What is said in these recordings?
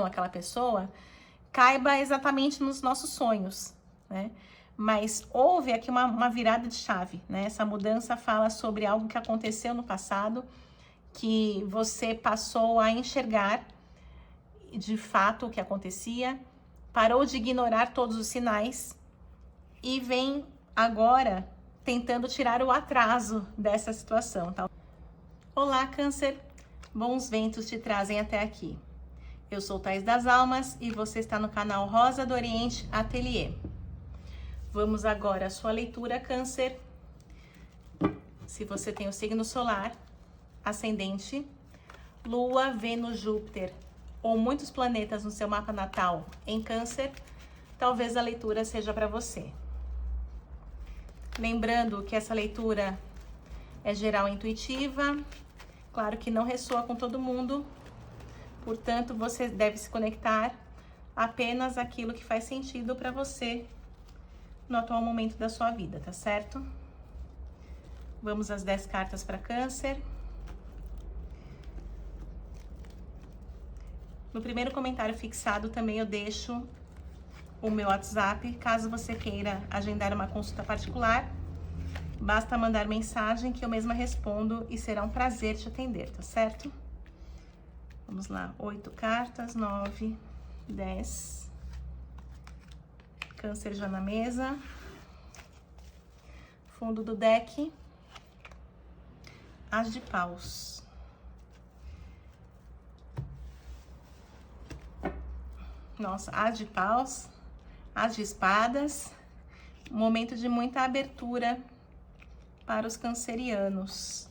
situação, aquela pessoa, caiba exatamente nos nossos sonhos, né? Mas houve aqui uma virada de chave, né? Essa mudança fala sobre algo que aconteceu no passado, que você passou a enxergar de fato o que acontecia, parou de ignorar todos os sinais e vem agora tentando tirar o atraso dessa situação, tá? Olá, Câncer! Bons ventos te trazem até aqui. Eu sou Thaís das Almas e você está no canal Rosa do Oriente Ateliê. Vamos agora à sua leitura, Câncer. Se você tem o signo solar, ascendente, Lua, Vênus, Júpiter ou muitos planetas no seu mapa natal em Câncer, talvez a leitura seja para você. Lembrando que essa leitura é geral e intuitiva, claro que não ressoa com todo mundo, portanto você deve se conectar apenas aquilo que faz sentido para você no atual momento da sua vida, tá certo? Vamos às 10 cartas para Câncer. No primeiro comentário fixado também eu deixo o meu WhatsApp, caso você queira agendar uma consulta particular, basta mandar mensagem que eu mesma respondo e será um prazer te atender, tá certo? Vamos lá, 8 cartas, 9, 10. Câncer já na mesa. Fundo do deck. As de paus. Nossa, as de paus, as de espadas. Momento de muita abertura para os cancerianos.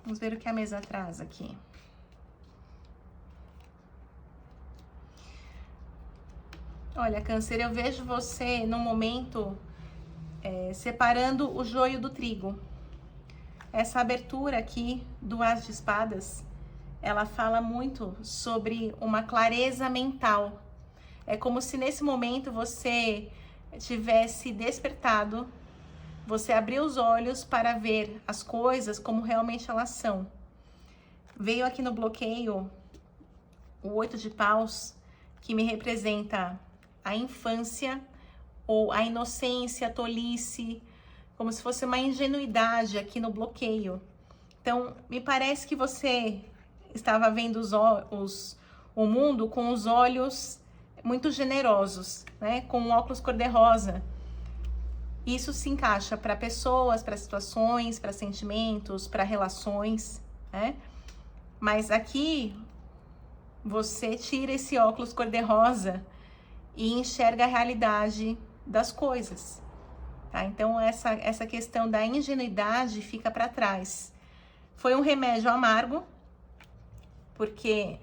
Vamos ver o que a mesa traz aqui. Olha, Câncer, eu vejo você num momento separando o joio do trigo. Essa abertura aqui do As de Espadas, ela fala muito sobre uma clareza mental. É como se nesse momento você tivesse despertado, você abriu os olhos para ver as coisas como realmente elas são. Veio aqui no bloqueio o 8 de paus, que me representa a infância, ou a inocência, a tolice, como se fosse uma ingenuidade aqui no bloqueio. Então, me parece que você estava vendo o mundo com os olhos muito generosos, né? Com um óculos cor-de-rosa. Isso se encaixa para pessoas, para situações, para sentimentos, para relações, né? Mas aqui, você tira esse óculos cor-de-rosa e enxerga a realidade das coisas, tá? Então, essa questão da ingenuidade fica para trás. Foi um remédio amargo, porque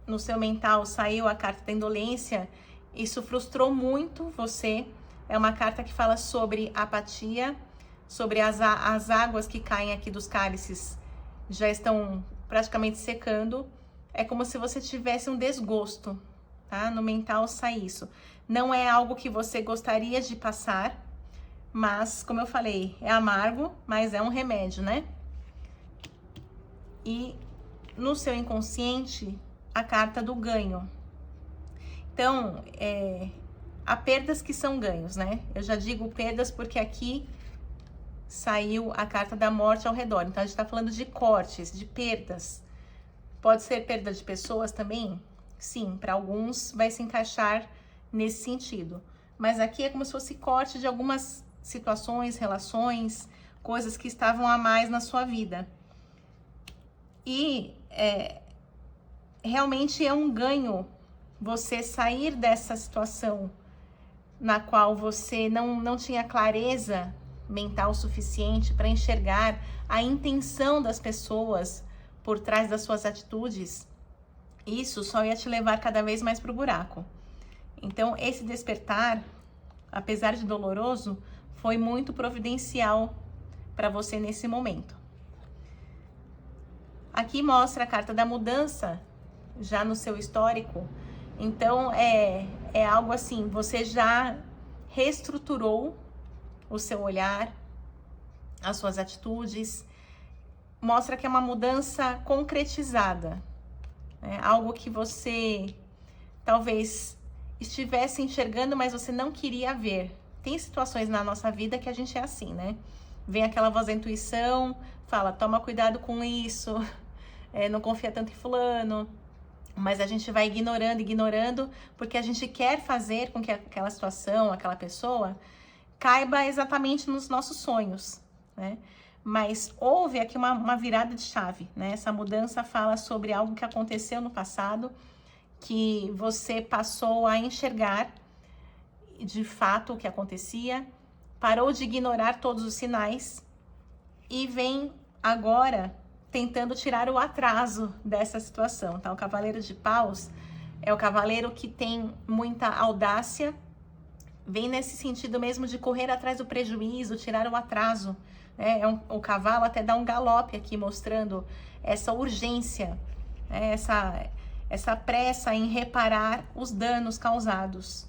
no seu mental saiu a carta da indolência, isso frustrou muito você. É uma carta que fala sobre apatia, sobre as águas que caem aqui dos cálices, já estão praticamente secando. É como se você tivesse um desgosto, tá? No mental sai isso. Não é algo que você gostaria de passar, mas, como eu falei, é amargo, mas é um remédio, né? E no seu inconsciente, a carta do ganho. Então, há perdas que são ganhos, né? Eu já digo perdas porque aqui saiu a carta da morte ao redor. Então, a gente tá falando de cortes, de perdas. Pode ser perda de pessoas também? Sim, para alguns vai se encaixar nesse sentido. Mas aqui é como se fosse corte de algumas situações, relações, coisas que estavam a mais na sua vida. E realmente é um ganho você sair dessa situação na qual você não tinha clareza mental suficiente para enxergar a intenção das pessoas por trás das suas atitudes. Isso só ia te levar cada vez mais para o buraco. Então, esse despertar, apesar de doloroso, foi muito providencial para você nesse momento. Aqui mostra a carta da mudança, já no seu histórico. Então, é algo assim, você já reestruturou o seu olhar, as suas atitudes. Mostra que é uma mudança concretizada, né? Algo que você talvez estivesse enxergando, mas você não queria ver. Tem situações na nossa vida que a gente é assim, né? Vem aquela voz da intuição, fala, toma cuidado com isso, não confia tanto em fulano, mas a gente vai ignorando, porque a gente quer fazer com que aquela situação, aquela pessoa, caiba exatamente nos nossos sonhos, né? Mas houve aqui uma virada de chave, né? Essa mudança fala sobre algo que aconteceu no passado, que você passou a enxergar de fato o que acontecia, parou de ignorar todos os sinais e vem agora tentando tirar o atraso dessa situação, tá? O Cavaleiro de Paus é o cavaleiro que tem muita audácia, vem nesse sentido mesmo de correr atrás do prejuízo, tirar o atraso, né? O cavalo até dá um galope aqui, mostrando essa urgência, né? Essa pressa em reparar os danos causados.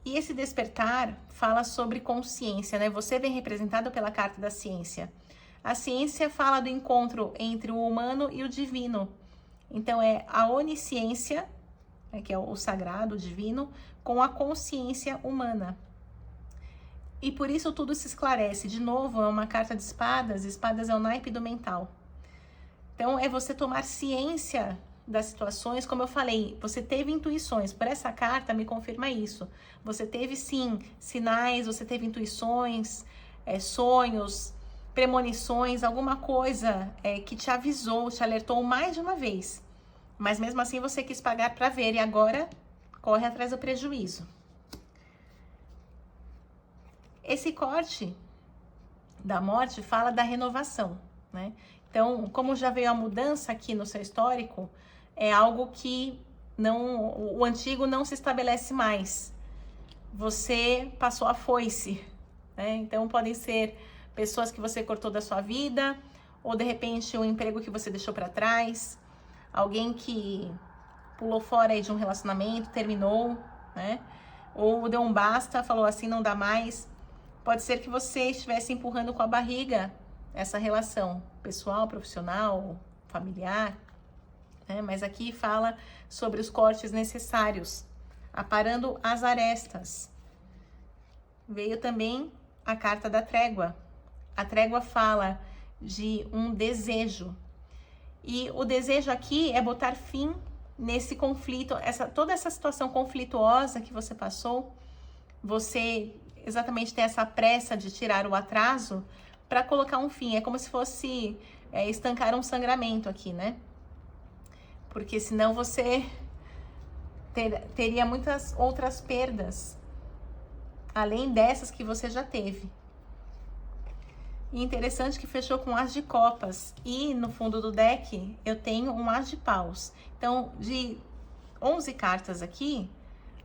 E esse despertar fala sobre consciência, né? Você vem representado pela carta da ciência. A ciência fala do encontro entre o humano e o divino. Então, é a onisciência, né, que é o sagrado, o divino, com a consciência humana. E por isso tudo se esclarece. De novo, é uma carta de espadas. Espadas é o naipe do mental. Então, é você tomar ciência das situações, como eu falei, você teve intuições, por essa carta me confirma isso. Você teve sim sinais, você teve intuições, sonhos, premonições, alguma coisa que te avisou, te alertou mais de uma vez. Mas mesmo assim você quis pagar para ver e agora corre atrás do prejuízo. Esse corte da morte fala da renovação, né? Então, como já veio a mudança aqui no seu histórico, é algo que o antigo não se estabelece mais. Você passou a foice, né? Então, podem ser pessoas que você cortou da sua vida, ou de repente um emprego que você deixou para trás, alguém que pulou fora aí de um relacionamento, terminou, né? Ou deu um basta, falou assim, não dá mais. Pode ser que você estivesse empurrando com a barriga essa relação pessoal, profissional, familiar, né? Mas aqui fala sobre os cortes necessários, aparando as arestas. Veio também a carta da trégua. A trégua fala de um desejo. E o desejo aqui é botar fim nesse conflito, toda essa situação conflituosa que você passou. Você exatamente tem essa pressa de tirar o atraso para colocar um fim. É como se fosse estancar um sangramento aqui, né? Porque senão você teria muitas outras perdas, além dessas que você já teve. E interessante que fechou com As de Copas. E no fundo do deck eu tenho um As de Paus. Então, de 11 cartas aqui,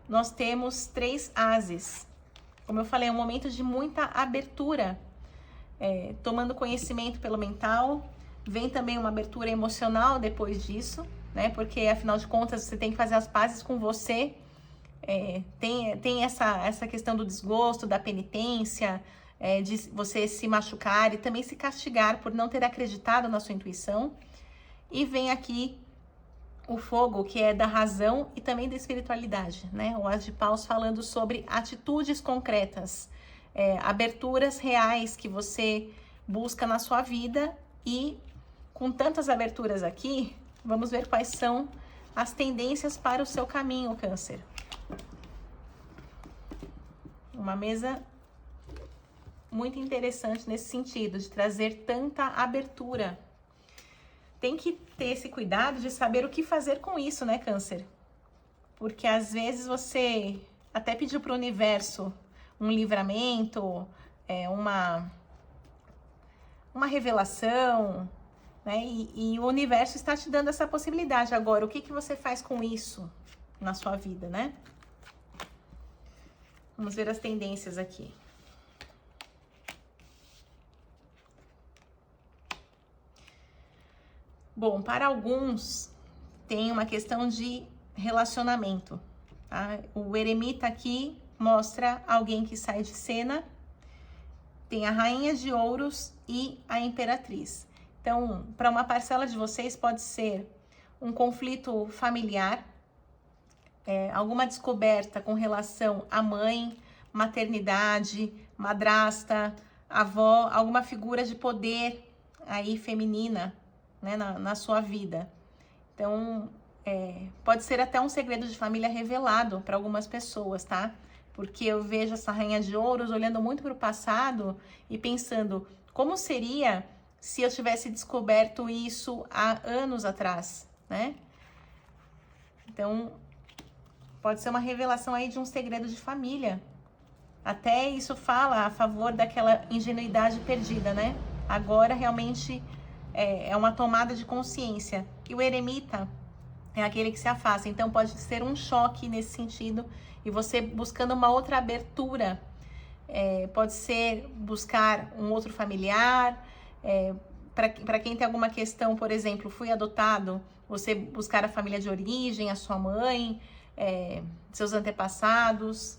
nós temos 3 ases. Como eu falei, é um momento de muita abertura. Tomando conhecimento pelo mental. Vem também uma abertura emocional depois disso, né? Porque, afinal de contas, você tem que fazer as pazes com você. Tem essa questão do desgosto, da penitência, de você se machucar e também se castigar por não ter acreditado na sua intuição. E vem aqui o fogo, que é da razão e também da espiritualidade, né? O As de Paus falando sobre atitudes concretas, aberturas reais que você busca na sua vida. E com tantas aberturas aqui, vamos ver quais são as tendências para o seu caminho, Câncer. Uma mesa muito interessante nesse sentido, de trazer tanta abertura. Tem que ter esse cuidado de saber o que fazer com isso, né, Câncer? Porque às vezes você até pediu para o universo um livramento, uma revelação, né? E o universo está te dando essa possibilidade. Agora, o que você faz com isso na sua vida, né? Vamos ver as tendências aqui. Bom, para alguns tem uma questão de relacionamento, tá? O eremita aqui mostra alguém que sai de cena, tem a rainha de ouros e a imperatriz. Então, para uma parcela de vocês pode ser um conflito familiar, alguma descoberta com relação à mãe, maternidade, madrasta, avó, alguma figura de poder aí feminina, né, na sua vida. Então, pode ser até um segredo de família revelado para algumas pessoas, tá? Porque eu vejo essa rainha de ouros olhando muito para o passado e pensando, como seria se eu tivesse descoberto isso há anos atrás, né? Então, pode ser uma revelação aí de um segredo de família. Até isso fala a favor daquela ingenuidade perdida, né? Agora realmente é uma tomada de consciência. E o eremita é aquele que se afasta. Então pode ser um choque nesse sentido. E você buscando uma outra abertura. Pode ser buscar um outro familiar. Para quem tem alguma questão, por exemplo, fui adotado, você buscar a família de origem, a sua mãe, seus antepassados.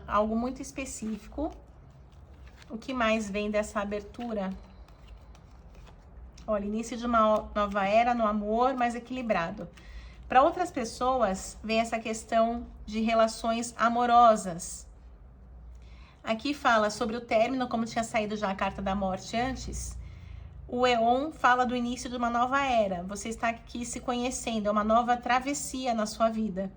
Algo muito específico. O que mais vem dessa abertura? Olha, início de uma nova era no amor, mais equilibrado. Para outras pessoas, vem essa questão de relações amorosas. Aqui fala sobre o término, como tinha saído já a carta da morte antes. O Eon fala do início de uma nova era. Você está aqui se conhecendo, é uma nova travessia na sua vida,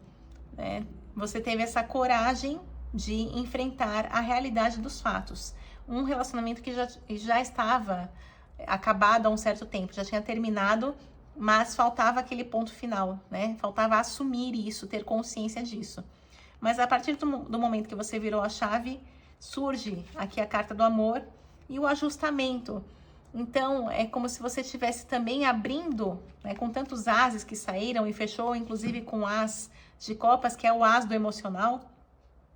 né? Você teve essa coragem de enfrentar a realidade dos fatos. Um relacionamento que já estava acabado há um certo tempo, já tinha terminado, mas faltava aquele ponto final, né? Faltava assumir isso, ter consciência disso. Mas a partir do momento que você virou a chave, surge aqui a carta do amor e o ajustamento. Então, é como se você estivesse também abrindo, né, com tantos ases que saíram e fechou, inclusive com o as de copas, que é o as do emocional.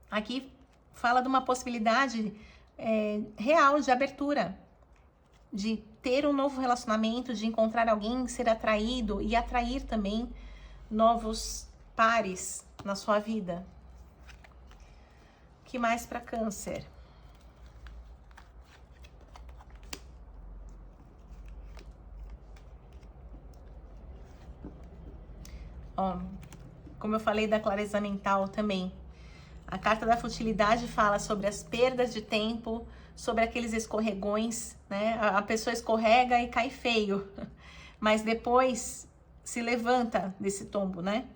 Aqui fala de uma possibilidade real de abertura, de ter um novo relacionamento, de encontrar alguém, ser atraído e atrair também novos pares na sua vida. O que mais para Câncer? Ó, como eu falei da clareza mental também, a carta da futilidade fala sobre as perdas de tempo, sobre aqueles escorregões, né? A pessoa escorrega e cai feio, mas depois se levanta desse tombo, né?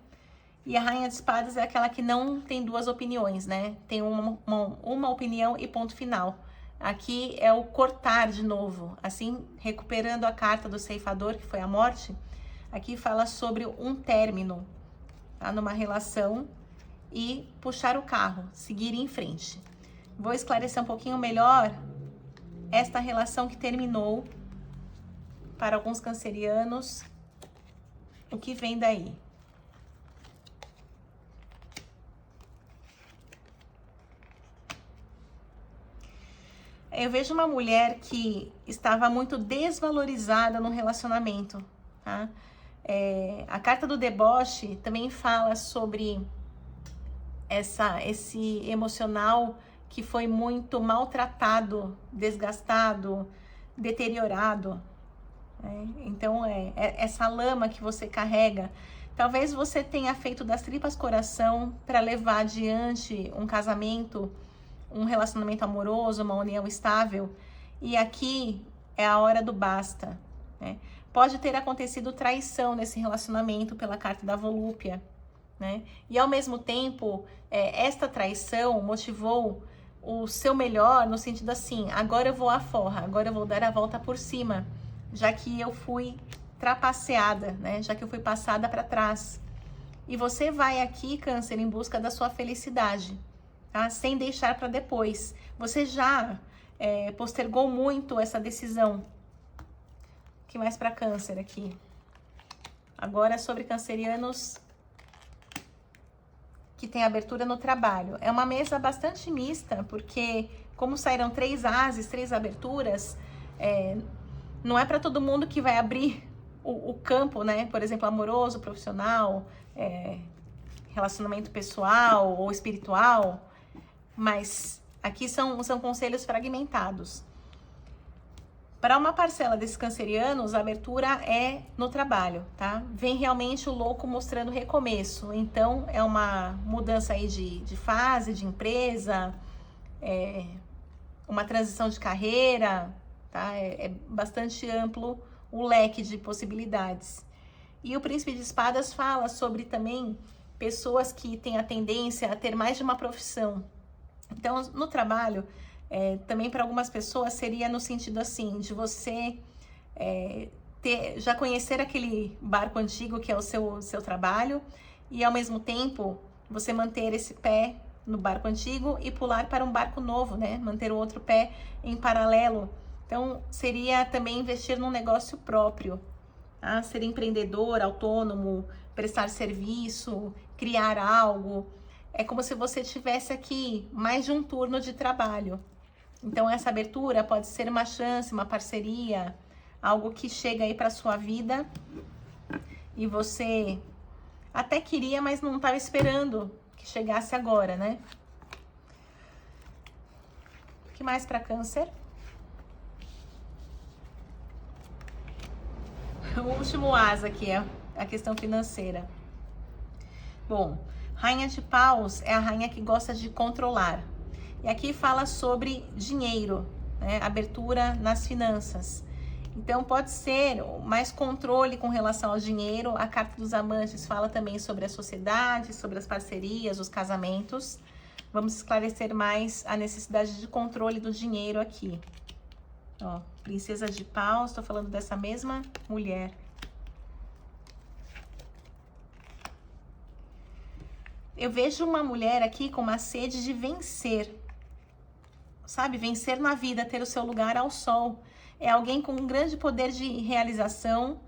E a rainha de espadas é aquela que não tem duas opiniões, né? Tem uma opinião e ponto final. Aqui é o cortar de novo, assim, recuperando a carta do ceifador, que foi a morte. Aqui fala sobre um término, tá? Numa relação e puxar o carro, seguir em frente. Vou esclarecer um pouquinho melhor esta relação que terminou para alguns cancerianos, o que vem daí. Eu vejo uma mulher que estava muito desvalorizada no relacionamento, tá? A carta do deboche também fala sobre esse emocional que foi muito maltratado, desgastado, deteriorado, né? Então, essa lama que você carrega, talvez você tenha feito das tripas coração para levar adiante um casamento, um relacionamento amoroso, uma união estável, e aqui é a hora do basta, né? Pode ter acontecido traição nesse relacionamento pela carta da volúpia, né? E ao mesmo tempo, esta traição motivou o seu melhor no sentido assim, agora eu vou à forra, agora eu vou dar a volta por cima, já que eu fui trapaceada, né? Já que eu fui passada para trás. E você vai aqui, Câncer, em busca da sua felicidade, tá? Sem deixar para depois. Você já postergou muito essa decisão. O que mais para Câncer aqui? Agora sobre cancerianos que tem abertura no trabalho. É uma mesa bastante mista, porque como saíram 3 ases, 3 aberturas, não é para todo mundo que vai abrir o campo, né? Por exemplo, amoroso, profissional, relacionamento pessoal ou espiritual, mas aqui são conselhos fragmentados. Para uma parcela desses cancerianos, a abertura é no trabalho, tá? Vem realmente o louco mostrando recomeço. Então, é uma mudança aí de fase, de empresa, uma transição de carreira, tá? É bastante amplo o leque de possibilidades. E o Príncipe de Espadas fala sobre também pessoas que têm a tendência a ter mais de uma profissão. Então, no trabalho, também para algumas pessoas seria no sentido assim, de você já conhecer aquele barco antigo que é o seu trabalho e ao mesmo tempo você manter esse pé no barco antigo e pular para um barco novo, né? Manter o outro pé em paralelo. Então, seria também investir num negócio próprio, tá? Ser empreendedor, autônomo, prestar serviço, criar algo. É como se você tivesse aqui mais de um turno de trabalho. Então, essa abertura pode ser uma chance, uma parceria, algo que chega aí para sua vida e você até queria, mas não estava esperando que chegasse agora, né? O que mais para Câncer? O último asa aqui é a questão financeira. Bom, Rainha de Paus é a rainha que gosta de controlar. E aqui fala sobre dinheiro, né? Abertura nas finanças. Então, pode ser mais controle com relação ao dinheiro. A carta dos amantes fala também sobre a sociedade, sobre as parcerias, os casamentos. Vamos esclarecer mais a necessidade de controle do dinheiro aqui. Ó, Princesa de Paus, estou falando dessa mesma mulher. Eu vejo uma mulher aqui com uma sede de vencer, sabe? Vencer na vida, ter o seu lugar ao sol. É alguém com um grande poder de realização,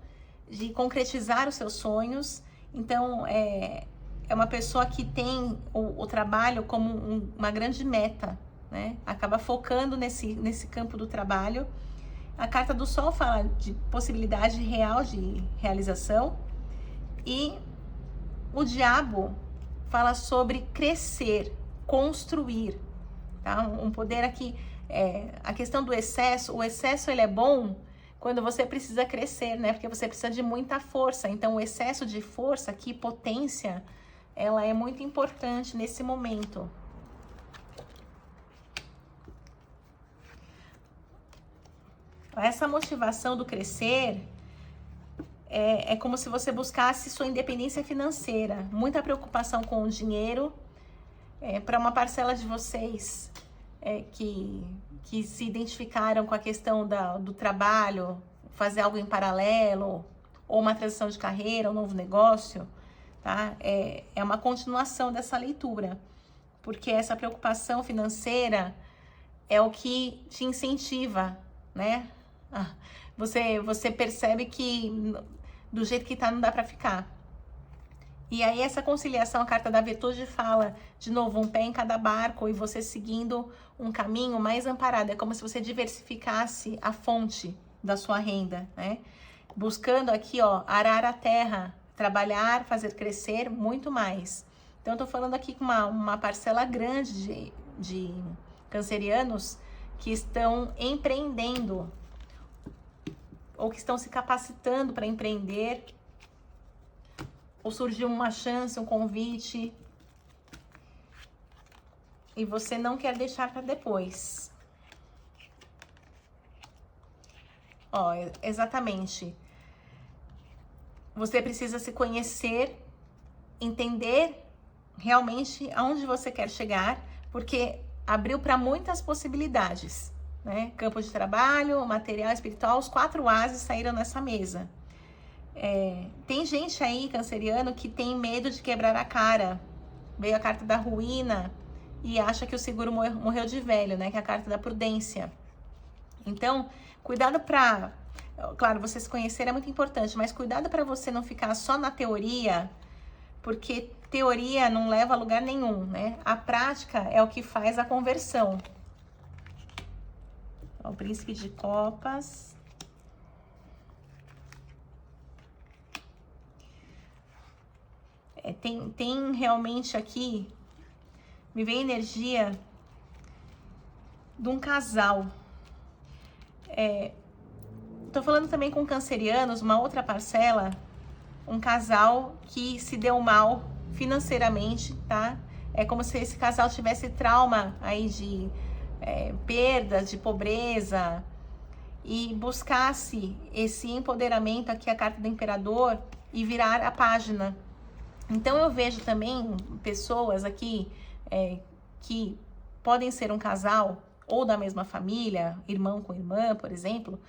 de concretizar os seus sonhos. Então, é uma pessoa que tem o trabalho como uma grande meta, né? Acaba focando nesse campo do trabalho. A carta do Sol fala de possibilidade real de realização. E o Diabo fala sobre crescer, construir, tá? Um poder aqui, a questão do excesso, o excesso ele é bom quando você precisa crescer, né? Porque você precisa de muita força, então o excesso de força aqui, potência, ela é muito importante nesse momento. Essa motivação do crescer é como se você buscasse sua independência financeira, muita preocupação com o dinheiro. Para uma parcela de vocês que se identificaram com a questão do trabalho, fazer algo em paralelo, ou uma transição de carreira, um novo negócio, tá? É uma continuação dessa leitura, porque essa preocupação financeira é o que te incentiva, né? Você percebe que do jeito que tá não dá para ficar. E aí essa conciliação, a carta da virtude fala, de novo, um pé em cada barco e você seguindo um caminho mais amparado. É como se você diversificasse a fonte da sua renda, né? Buscando aqui, ó, arar a terra, trabalhar, fazer crescer muito mais. Então, eu tô falando aqui com uma parcela grande de cancerianos que estão empreendendo ou que estão se capacitando para empreender, ou surgiu uma chance, um convite, e você não quer deixar para depois. Ó, exatamente. Você precisa se conhecer, entender realmente aonde você quer chegar, porque abriu para muitas possibilidades, né? Campo de trabalho, material espiritual, os 4 ases saíram nessa mesa. Tem gente aí, canceriano, que tem medo de quebrar a cara. Veio a carta da ruína e acha que o seguro morreu de velho, né? Que é a carta da prudência. Então, cuidado para... Claro, você se conhecer é muito importante, mas cuidado para você não ficar só na teoria, porque teoria não leva a lugar nenhum, né? A prática é o que faz a conversão. Ó, o Príncipe de Copas. Tem realmente aqui, me vem energia de um casal. tô falando também com cancerianos, uma outra parcela, um casal que se deu mal financeiramente, tá? É como se esse casal tivesse trauma aí de perdas, de pobreza, e buscasse esse empoderamento, aqui a carta do imperador, e virar a página. Então eu vejo também pessoas aqui que podem ser um casal ou da mesma família, irmão com irmã, por exemplo,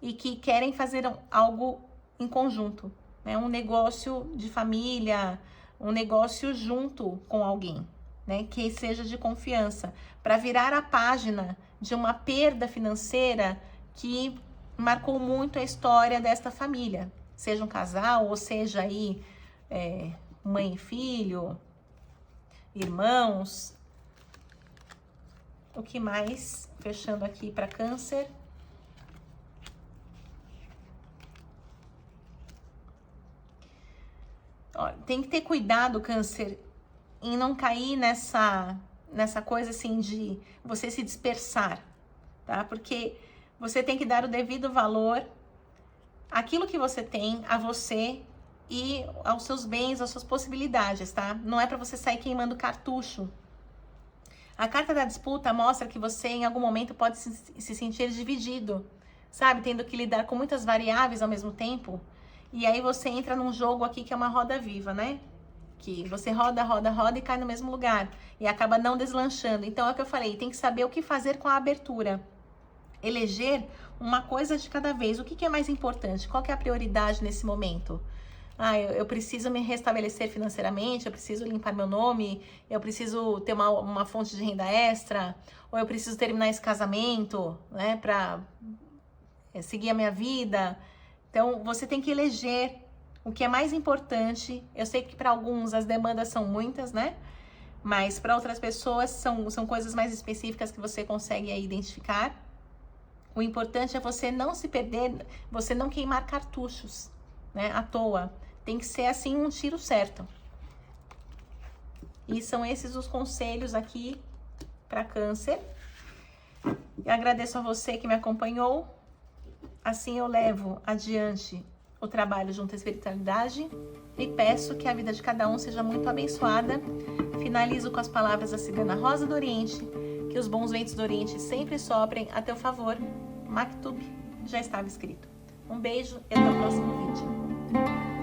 e que querem fazer algo em conjunto, né? Um negócio de família, um negócio junto com alguém, né? Que seja de confiança, para virar a página de uma perda financeira que marcou muito a história desta família, seja um casal ou seja aí mãe e filho, irmãos. O que mais? Fechando aqui para Câncer. Ó, tem que ter cuidado, Câncer, em não cair nessa coisa assim de você se dispersar, tá? Porque você tem que dar o devido valor àquilo que você tem, a você e aos seus bens, às suas possibilidades, tá? Não é para você sair queimando cartucho. A carta da disputa mostra que você em algum momento pode se sentir dividido, sabe? Tendo que lidar com muitas variáveis ao mesmo tempo. E aí você entra num jogo aqui que é uma roda viva, né? Que você roda, roda, roda e cai no mesmo lugar. E acaba não deslanchando. Então é o que eu falei, tem que saber o que fazer com a abertura. Eleger uma coisa de cada vez. O que é mais importante? Qual que é a prioridade nesse momento? Eu preciso me restabelecer financeiramente, eu preciso limpar meu nome, eu preciso ter uma fonte de renda extra, ou eu preciso terminar esse casamento, né, pra seguir a minha vida. Então, você tem que eleger o que é mais importante. Eu sei que para alguns as demandas são muitas, né? Mas para outras pessoas são coisas mais específicas que você consegue aí identificar. O importante é você não se perder, você não queimar cartuchos, né, à toa. Tem que ser assim um tiro certo. E são esses os conselhos aqui para Câncer. Eu agradeço a você que me acompanhou. Assim eu levo adiante o trabalho junto à espiritualidade e peço que a vida de cada um seja muito abençoada. Finalizo com as palavras da Cigana Rosa do Oriente, que os bons ventos do Oriente sempre soprem a teu favor. Maktub já estava escrito. Um beijo e até o próximo vídeo.